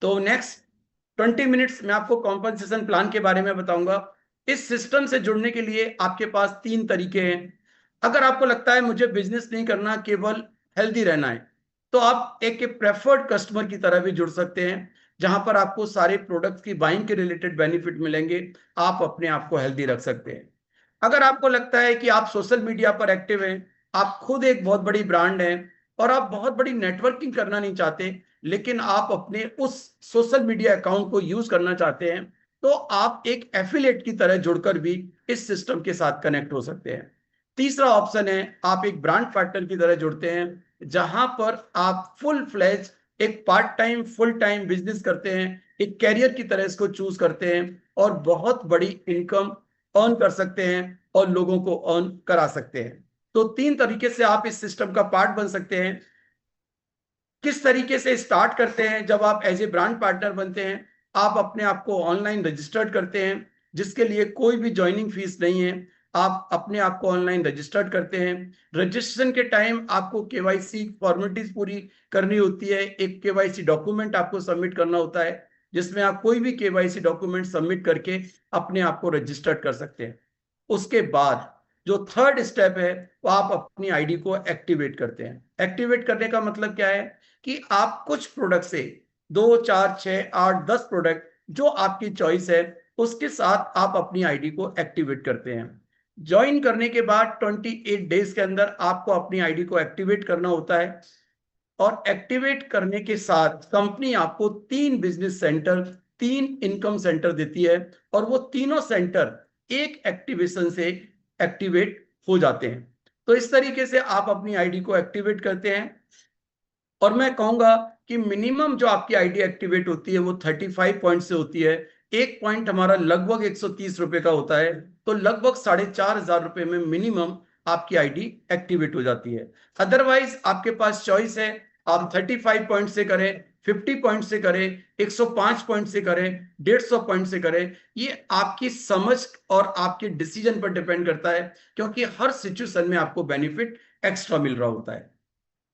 तो next 20 minutes में आपको कॉम्पनसेशन प्लान के बारे में बताऊंगा। इस सिस्टम से जुड़ने के लिए आपके पास 3 तरीके हैं। अगर आपको लगता है मुझे बिजनेस नहीं करना, केवल हेल्दी रहना है, तो आप एक प्रेफर्ड कस्टमर की तरह भी जुड़ सकते हैं, जहां पर आपको सारे प्रोडक्ट्स की बाइंग के रिलेटेड बेनिफिट मिलेंगे। आप अपने आप को हेल्दी रख सकते हैं। अगर आपको लगता है कि आप सोशल मीडिया पर एक्टिव हैं, आप खुद एक बहुत बड़ी ब्रांड हैं और आप बहुत बड़ी नेटवर्किंग करना नहीं चाहते, लेकिन आप अपने उस सोशल मीडिया अकाउंट को यूज करना चाहते हैं, तो आप एक एफिलिएट की तरह जुड़कर भी इस सिस्टम के साथ कनेक्ट हो सकते हैं। तीसरा ऑप्शन है, आप एक ब्रांड पार्टनर की तरह जुड़ते हैं, जहां पर आप फुल फ्लेज एक part time full time business करते हैं, एक कैरियर की तरह इसको चूज करते हैं और बहुत बड़ी इनकम अर्न कर सकते हैं और लोगों को अर्न करा सकते हैं। तो 3 तरीके से आप इस सिस्टम का पार्ट बन सकते हैं। किस तरीके से स्टार्ट करते हैं? जब आप एज ए ब्रांड पार्टनर बनते हैं, आप अपने आप को ऑनलाइन रजिस्टर्ड करते हैं, जिसके लिए कोई भी ज्वाइनिंग फीस नहीं है। आप अपने आप को ऑनलाइन रजिस्टर्ड करते हैं। रजिस्ट्रेशन के टाइम आपको केवाईसी फॉर्मेलिटीज पूरी करनी होती है। एक केवाईसी डॉक्यूमेंट आपको सबमिट करना होता है, जिसमें आप कोई भी केवाईसी डॉक्यूमेंट सबमिट करके अपने आप को रजिस्टर्ड कर सकते हैं। उसके बाद जो थर्ड स्टेप है, वो आप अपनी आईडी को एक्टिवेट करते हैं। एक्टिवेट करने का मतलब क्या है कि आप कुछ प्रोडक्ट से 2, 4, 6, 8, 10 प्रोडक्ट जो आपकी चॉइस है, उसके साथ आप अपनी आईडी को एक्टिवेट करते हैं। ज्वाइन करने के बाद 28 डेज के अंदर आपको अपनी आईडी को एक्टिवेट करना होता है और एक्टिवेट करने के साथ कंपनी आपको 3 बिजनेस सेंटर, 3 इनकम सेंटर देती है और वो तीनों सेंटर एक एक्टिवेशन से एक्टिवेट हो जाते हैं। तो इस तरीके से आप अपनी आईडी को एक्टिवेट करते हैं और मैं कहूंगा कि मिनिमम जो आपकी आईडी एक्टिवेट होती है वो 35 पॉइंट से होती है। एक पॉइंट हमारा लगभग 130 रुपए का होता है, तो लगभग 4,500 रुपए में मिनिमम आपकी आईडी एक्टिवेट हो जाती है। अदरवाइज आपके पास चॉइस है, आप 35 पॉइंट से करें, 50 पॉइंट से करें, 105 पॉइंट से करें, 150 पॉइंट से करें। ये आपकी समझ और आपके डिसीजन पर डिपेंड करता है, क्योंकि हर सिचुएशन में आपको बेनिफिट एक्स्ट्रा मिल रहा होता है।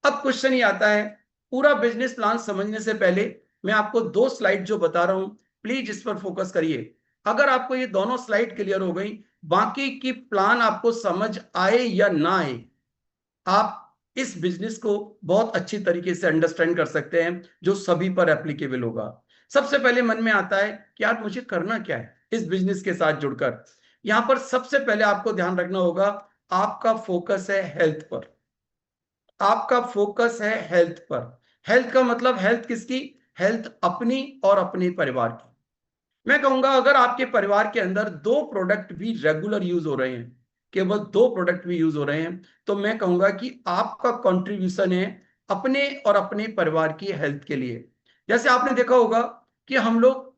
अब क्वेश्चन ये आता है, पूरा बिजनेस प्लान समझने से पहले मैं आपको 2 स्लाइड जो बता रहा हूं, प्लीज इस पर फोकस करिए। अगर आपको ये दोनों स्लाइड क्लियर हो गई, बाकी की प्लान आपको समझ आए या ना आए, आप इस बिजनेस को बहुत अच्छी तरीके से अंडरस्टैंड कर सकते हैं, जो सभी पर एप्लीकेबल होगा। सबसे पहले मन में आता है कि यार मुझे करना क्या है इस बिजनेस के साथ जुड़कर। यहां पर सबसे पहले आपको ध्यान रखना होगा, आपका फोकस है हेल्थ पर। आपका फोकस है हेल्थ पर। हेल्थ का मतलब हेल्थ किसकी? हेल्थ अपनी और अपने परिवार की। मैं कहूंगा अगर आपके परिवार के अंदर 2 प्रोडक्ट भी रेगुलर यूज हो रहे हैं, केवल 2 प्रोडक्ट भी यूज हो रहे हैं, तो मैं कहूंगा कि आपका कंट्रीब्यूशन है अपने और अपने परिवार की हेल्थ के लिए। जैसे आपने देखा होगा कि हम लोग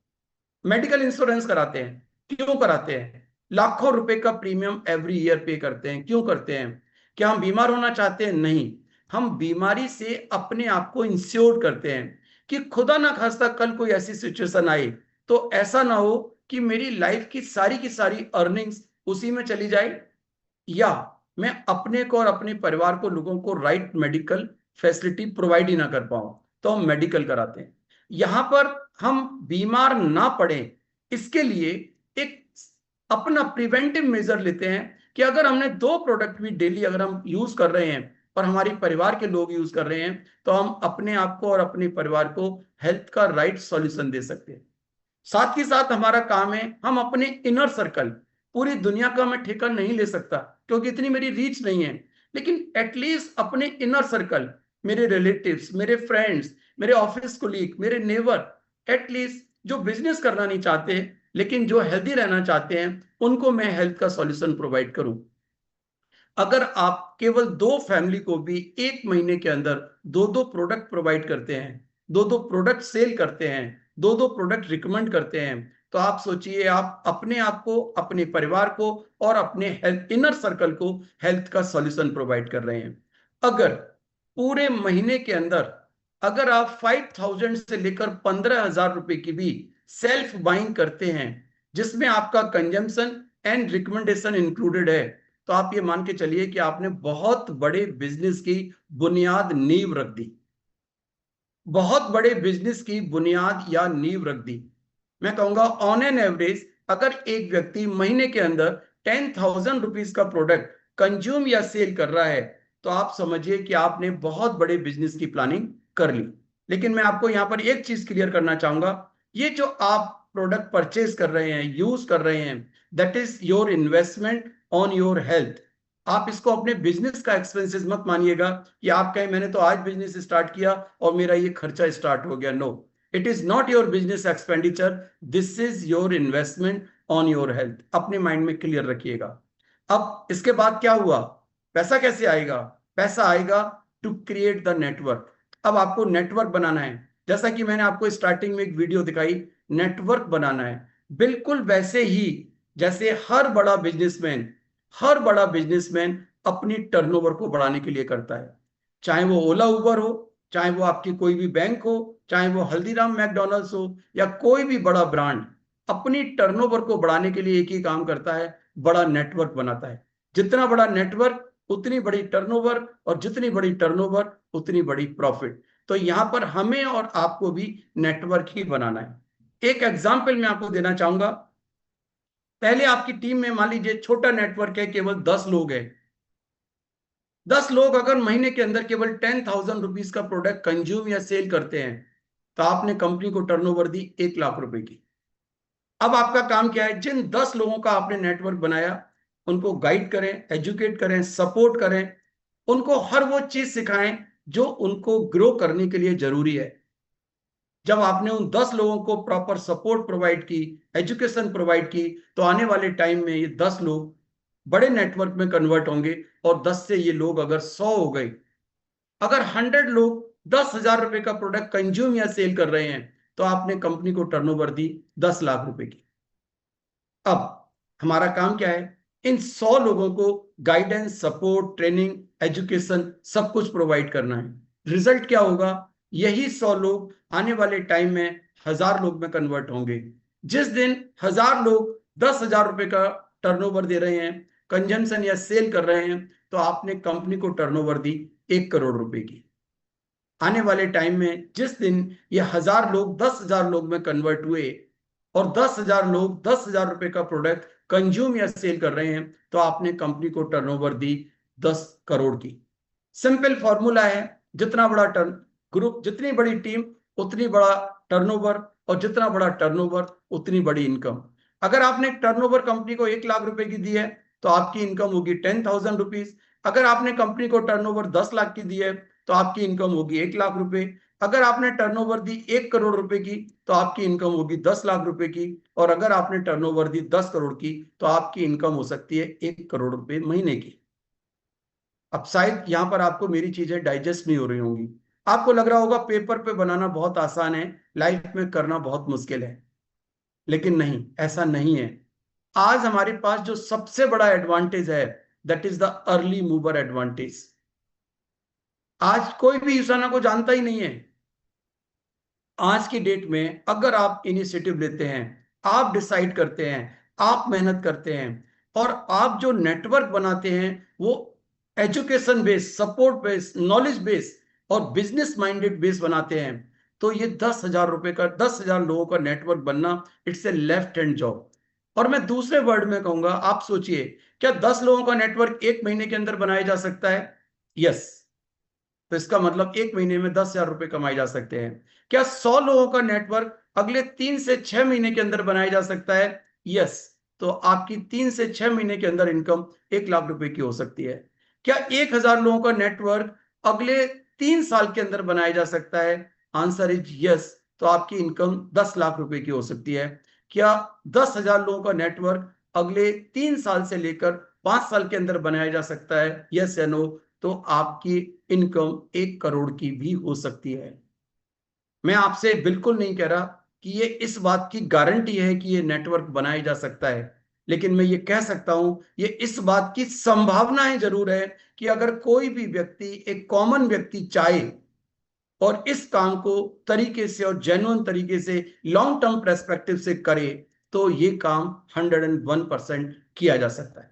मेडिकल इंश्योरेंस कराते हैं। क्यों कराते हैं? लाखों रुपए का प्रीमियम एवरी ईयर पे करते हैं। क्यों करते हैं? क्या हम बीमार होना चाहते हैं? नहीं। हम बीमारी से अपने आप को इंश्योर करते हैं कि खुदा ना खास्ता कल कोई ऐसी सिचुएशन आए तो ऐसा ना हो कि मेरी लाइफ की सारी अर्निंग्स उसी में चली जाए, या मैं अपने को और अपने परिवार को, लोगों को राइट मेडिकल फैसिलिटी प्रोवाइड ही ना कर पाऊं। तो हम मेडिकल कराते हैं। यहां पर हम बीमार ना पड़े, इसके लिए एक अपना प्रिवेंटिव मेजर लेते हैं कि अगर हमने 2 प्रोडक्ट भी डेली अगर हम यूज कर रहे हैं और हमारे परिवार के लोग यूज कर रहे हैं, तो हम अपने आप को और अपने परिवार को हेल्थ का राइट सॉल्यूशन दे सकते हैं। साथ ही साथ हमारा काम है, हम अपने इनर सर्कल, पूरी दुनिया का मैं ठेका नहीं ले सकता क्योंकि इतनी मेरी रीच नहीं है, लेकिन एटलीस्ट अपने इनर सर्कल, मेरे रिलेटिव्स, मेरे फ्रेंड्स, मेरे ऑफिस कोलीग, मेरे नेबर, एटलीस्ट जो बिजनेस करना नहीं चाहते लेकिन जो हेल्दी रहना चाहते हैं, उनको मैं हेल्थ का सॉल्यूशन प्रोवाइड करूं। अगर आप केवल 2 फैमिली को भी 1 महीने के अंदर 2 प्रोडक्ट प्रोवाइड करते हैं, 2 प्रोडक्ट सेल करते हैं, 2 प्रोडक्ट रिकमेंड करते हैं, तो आप सोचिए आप अपने आप को, अपने परिवार को और अपने हेल्थ इनर सर्कल को हेल्थ का सॉल्यूशन प्रोवाइड कर रहे हैं। अगर पूरे महीने के अंदर अगर आप 5,000 से लेकर 15,000 रुपए की भी सेल्फ बाइंग करते हैं, जिसमें आपका कंजम्पशन एंड रिकमेंडेशन इंक्लूडेड है, तो आप ये मान के चलिए कि आपने बहुत बड़े बिजनेस की बुनियाद नींव रख दी। बहुत बड़े बिजनेस की बुनियाद या नींव रख दी। मैं कहूंगा ऑन एन एवरेज अगर एक व्यक्ति महीने के अंदर 10,000 रुपीज का प्रोडक्ट कंज्यूम या सेल कर रहा है तो आप समझिए कि आपने बहुत बड़े बिजनेस की प्लानिंग कर ली। लेकिन मैं आपको यहां पर एक चीज क्लियर करना चाहूंगा, ये जो आप प्रोडक्ट परचेज कर रहे हैं, यूज कर रहे हैं, that is your investment on your health. आप इसको अपने बिजनेस का एक्सपेंसेस मत मानिएगा कि आप कहें मैंने तो आज बिजनेस स्टार्ट किया और मेरा ये खर्चा स्टार्ट हो गया। No, it is not your business expenditure, this is your investment on your health. अपने माइंड में क्लियर रखिएगा। अब इसके बाद क्या हुआ, पैसा कैसे आएगा? पैसा आएगा टू क्रिएट द नेटवर्क। अब आपको नेटवर्क बनाना है, जैसा कि मैंने आपको स्टार्टिंग में एक वीडियो दिखाई, नेटवर्क बनाना है। बिल्कुल वैसे ही जैसे हर बड़ा बिजनेसमैन अपनी टर्नओवर को बढ़ाने के लिए करता है। चाहे वो ओला उबर हो, चाहे वो आपकी कोई भी बैंक हो, चाहे वो हल्दीराम मैकडॉनल्ड्स हो या कोई भी बड़ा ब्रांड, अपनी टर्नओवर को बढ़ाने के लिए एक ही काम करता है, बड़ा नेटवर्क बनाता है। जितना बड़ा नेटवर्क उतनी बड़ी टर्नओवर, और जितनी बड़ी टर्नओवर उतनी बड़ी प्रॉफिट। तो यहां पर हमें और आपको भी नेटवर्क ही बनाना है। एक एग्जांपल मैं आपको देना चाहूंगा। पहले आपकी टीम में मान लीजिए छोटा नेटवर्क है, केवल 10 लोग हैं। 10 लोग अगर महीने के अंदर केवल 10,000 रुपीज का प्रोडक्ट कंज्यूम या सेल करते हैं तो आपने कंपनी को टर्नओवर दी 1 लाख रुपए की। अब आपका काम क्या है, जिन 10 लोगों का आपने नेटवर्क बनाया उनको गाइड करें, एजुकेट करें, सपोर्ट करें, उनको हर वो चीज सिखाएं जो उनको ग्रो करने के लिए जरूरी है। जब आपने उन 10 लोगों को प्रॉपर सपोर्ट प्रोवाइड की, एजुकेशन प्रोवाइड की, तो आने वाले टाइम में ये 10 लोग बड़े नेटवर्क में कन्वर्ट होंगे। और 10 से ये लोग अगर 100 हो गए, अगर 100 लोग 10,000 रुपए का प्रोडक्ट कंज्यूम या सेल कर रहे हैं तो आपने कंपनी को टर्नओवर दी 10 लाख रुपए की। अब हमारा काम क्या है, इन 100 लोगों को गाइडेंस, सपोर्ट, ट्रेनिंग, एजुकेशन सब कुछ प्रोवाइड करना है। रिजल्ट क्या होगा, यही 100 लोग आने वाले टाइम में 1,000 लोग में कन्वर्ट होंगे। जिस दिन 1,000 लोग 10,000 रुपए का टर्नओवर दे रहे हैं, कंजम्पशन या सेल कर रहे हैं, तो आपने कंपनी को टर्नओवर दी 1 करोड़ रुपए की। आने वाले टाइम में जिस दिन ये 1,000 लोग 10,000 लोग में कन्वर्ट हुए और 10,000 लोग 10,000 रुपए का प्रोडक्ट कंज्यूम या सेल कर रहे हैं, तो आपने कंपनी को टर्नओवर दी 10 करोड़ की। सिंपल फॉर्मूला है, जितना बड़ा टर्न ग्रुप, जितनी बड़ी टीम उतनी बड़ा टर्नओवर, और जितना बड़ा टर्नओवर उतनी बड़ी इनकम। अगर आपने टर्नओवर कंपनी को 1 लाख रुपए की दी है तो आपकी इनकम होगी 10,000 रुपीज। अगर आपने कंपनी को टर्नओवर 10 लाख की दी है तो आपकी इनकम होगी 1 लाख रुपए। अगर आपने टर्नओवर दी 1 करोड़ रुपए की तो आपकी इनकम होगी 10 लाख रुपए की। और अगर आपने टर्नओवर दी 10 करोड़ की तो आपकी इनकम हो सकती है 1 करोड़ रुपए महीने की। अब शायद यहां पर आपको मेरी चीजें डाइजेस्ट नहीं हो रही होंगी, आपको लग रहा होगा पेपर पे बनाना बहुत आसान है, लाइफ में करना बहुत मुश्किल है। लेकिन नहीं, ऐसा नहीं है। आज हमारे पास जो सबसे बड़ा एडवांटेज है, that is the early mover advantage. आज कोई भी यूसाना को जानता ही नहीं है। आज की डेट में अगर आप इनिशिएटिव लेते हैं, आप डिसाइड करते हैं, आप मेहनत करते हैं, और आप जो नेटवर्क बनाते हैं वो education base, support base, knowledge base और बिजनेस माइंडेड बेस बनाते हैं, तो ये 10,000 रुपए का, 10,000 लोगों का नेटवर्क बनना, it's a left hand job. और मैं दूसरे वर्ड में कहूंगा, आप सोचिए, क्या 10 लोगों का नेटवर्क एक महीने के अंदर बनाया जा सकता है? यस। तो इसका मतलब एक महीने में 10,000 रुपए कमाए जा सकते हैं। क्या 100 लोगों का नेटवर्क अगले 3 से 6 महीने के अंदर बनाया जा सकता है? यस। तो आपकी 3 से 6 महीने के अंदर इनकम 1 लाख रुपए की हो सकती है। क्या 1,000 लोगों का नेटवर्क अगले 3 साल के अंदर बनाया जा सकता है? Answer is yes. तो आपकी इनकम 10 लाख रुपए की हो सकती है। क्या 10,000 लोगों का नेटवर्क अगले 3 साल से लेकर 5 साल के अंदर बनाया जा सकता है? यस या नो? तो आपकी इनकम 1 करोड़ की भी हो सकती है। मैं आपसे बिल्कुल नहीं कह रहा कि ये इस बात की गारंटी है कि ये नेटवर्क बनाया जा सकता है, लेकिन मैं ये कह सकता हूं, ये इस बात की संभावनाएं जरूर है कि अगर कोई भी व्यक्ति, एक कॉमन व्यक्ति चाहे और इस काम को तरीके से और जेन्युइन तरीके से लॉन्ग टर्म पर्सपेक्टिव से करे, तो ये काम 101% किया जा सकता है।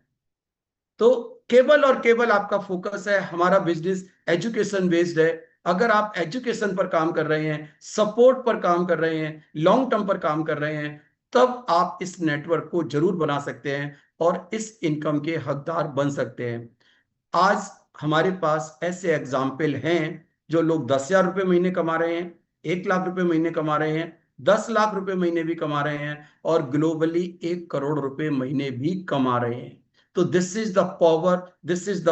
तो केवल और केवल आपका फोकस है, हमारा बिजनेस एजुकेशन बेस्ड है, अगर आप एजुकेशन पर काम कर रहे हैं, सपोर्ट पर काम कर रहे हैं, लॉन्ग टर्म पर काम कर रहे हैं, तब आप इस नेटवर्क को जरूर बना सकते हैं और इस इनकम के हकदार बन सकते हैं। आज हमारे पास ऐसे एग्जाम्पल हैं जो लोग 10,000 रुपए महीने कमा रहे हैं, 1 लाख रुपए महीने कमा रहे हैं, 10 लाख रुपए महीने भी कमा रहे हैं और ग्लोबली 1 करोड़ रुपए महीने भी कमा रहे हैं। तो this is the power, this is the